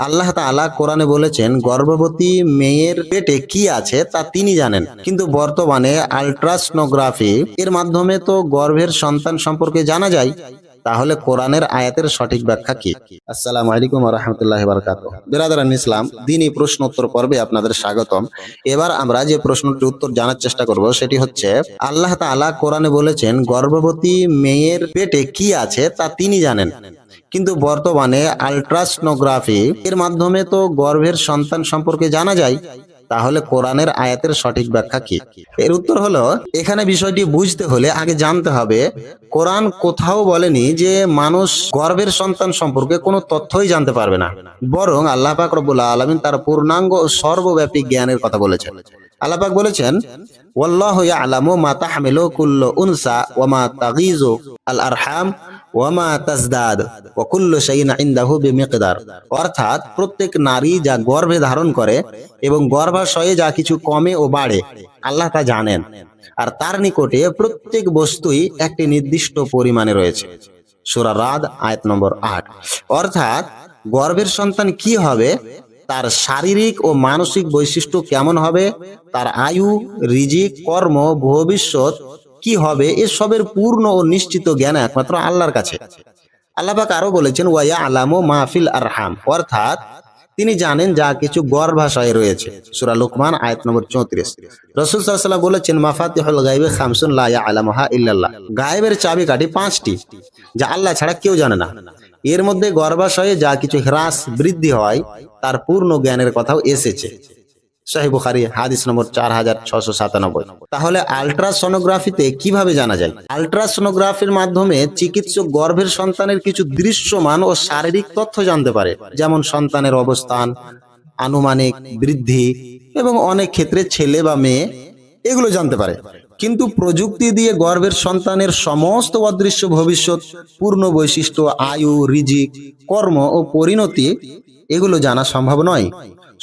আল্লাহ তাআলা কোরআনে বলেছেন, গর্ভবতী মেয়ের পেটে কি আছে তা তিনি জানেন। কিন্তু বর্তমানে আল্ট্রাসনোগ্রাফি এর মাধ্যমে তো গর্ভের সন্তান সম্পর্কে জানা যায়। তাহলে কোরআনের আয়াতের সঠিক ব্যাখ্যা কি? আসসালামু আলাইকুম ওয়া রাহমাতুল্লাহি ওয়া বারাকাতুহু। বিরাদরান ইসলাম, দ্বীনি প্রশ্ন উত্তর পর্বে আপনাদের স্বাগতম। এবার আমরা যে প্রশ্নটির উত্তর জানার চেষ্টা করব সেটি হচ্ছে, আল্লাহ তাআলা কোরআনে বলেছেন, গর্ভবতী মেয়ের পেটে কি আছে তা তিনি জানেন। কিন্তু বর্তমানে আল্ট্রাসনোগ্রাফি এর মাধ্যমে তো গর্ভের সন্তান সম্পর্কে জানা যায়। তাহলে কোরআনের আয়াতের সঠিক ব্যাখ্যা কি? এর উত্তর হলো, এখানে বিষয়টি বুঝতে হলে আগে জানতে হবে কোরআন কোথাও বলেনি যে মানুষ গর্ভের সন্তান সম্পর্কে কোনো তথ্যই জানতে পারবে না। বরং আল্লাহ পাক রব্বুল আলামিন তার পূর্ণাঙ্গ ও সর্বব্যাপী জ্ঞানের কথা বলেছেন। আল্লাহ পাক বলেছেন, ওয়াল্লাহু ইয়ালামু মা তাহমিলু কুল্লু উনসা ওয়া মা তাগীযু আল আরহাম ওয়া মা তাজদাদ ওয়া কুল্লু শাইইন ইনদাহু বিমিকদার। অর্থাৎ প্রত্যেক নারী যা গর্ভে ধারণ করে এবং গর্ভাশয়ে যা কিছু কমে ও বাড়ে, আল্লাহ তা জানেন। আর তার নিকটে প্রত্যেক বস্তুই একটি নির্দিষ্ট পরিমাণে রয়েছে। সূরা রাদ আয়াত নম্বর ৮। অর্থাৎ গর্ভের সন্তান কি হবে, তার শারীরিক ও মানসিক বৈশিষ্ট্য কেমন হবে, তার আয়ু, রিজিক, কর্ম, ভবিষ্যৎ কি হবে, এসবের পূর্ণ ও নিশ্চিত জ্ঞান একমাত্র আল্লাহর কাছে। আল্লাহ পাক আরো বলেছেন, ওয়া ইয়ালামু মা ফিল আরহাম। অর্থাৎ তিনি জানেন যা কিছু গর্ভাশয়ে রয়েছে। সূরা লুকমান আয়াত নম্বর 34। রাসূল সাল্লাল্লাহু আলাইহি ওয়াসাল্লাম বলেছেন, মাফাতিহুল গায়বি খামসুন লা ইয়ালামুহা ইল্লাল্লাহ। গায়েবের চাবিকাঠি ৫টি, যা আল্লাহ ছাড়া কেউ জানে না। এর মধ্যে গর্ভাশয়ে যা কিছু হ্রাস বৃদ্ধি হয় তার পূর্ণ জ্ঞানের কথাও এসেছে। সহিহ বুখারী হাদিস নম্বর 4697। তাহলে আল্ট্রাসোনোগ্রাফিতে কিভাবে জানা যায়? আল্ট্রাসোনোগ্রাফির মাধ্যমে চিকিৎসক গর্ভের সন্তানের কিছু দৃশ্যমান ও শারীরিক তথ্য জানতে পারে, যেমন সন্তানের অবস্থান, আনুমানিক বৃদ্ধি এবং অনেক ক্ষেত্রে ছেলে বা মেয়ে, এগুলো জানতে পারে। কিন্তু প্রযুক্তি দিয়ে গর্ভের সন্তানের সমস্ত অদৃশ্য ভবিষ্যৎ, পূর্ণ বৈশিষ্ট্য, আয়ু, রিজিক, কর্ম ও পরিণতি এগুলো জানা সম্ভব নয়।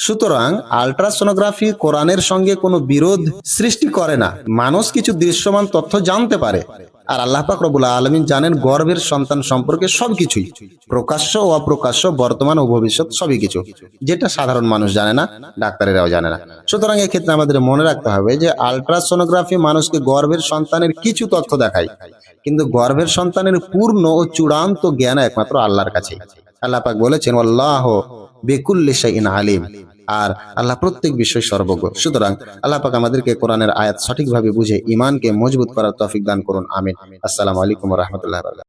সুতরাং আল্ট্রাসোনোগ্রাফি কোরআনের সঙ্গে কোনো বিরোধ সৃষ্টি করে না। মানুষ কিছু দৃশ্যমান তথ্য জানতে পারে, আর আল্লাহ পাক রব্বুল আলামিন জানেন গর্ভের সন্তান সম্পর্কে সবকিছুই, প্রকাশ্য ও অপ্রকাশ্য, বর্তমান ও ভবিষ্যৎ সবই কিছু, যেটা সাধারণ মানুষ জানে না, ডাক্তারেরাও জানে না। সুতরাং এক্ষেত্রে আমাদের মনে রাখতে হবে যে আল্ট্রাসোনোগ্রাফি মানুষকে গর্ভের সন্তানের কিছু তথ্য দেখায়, কিন্তু গর্ভের সন্তানের পূর্ণ ও চূড়ান্ত জ্ঞান একমাত্র আল্লাহর কাছে। আল্লাহ পাক বলেছেন, আল্লাহু বিকুল্লি শাইইন আলিম। আর আল্লাহ প্রত্যেক বিষয় সর্বজ্ঞ। সুতরাং আল্লাহ পাক আমাদেরকে কোরআনের আয়াত সঠিকভাবে বুঝে ঈমানকে মজবুত করার তৌফিক দান করুন। আমিন। আসসালামু আলাইকুম ওয়া রাহমাতুল্লাহি ওয়া বারাকাতুহু।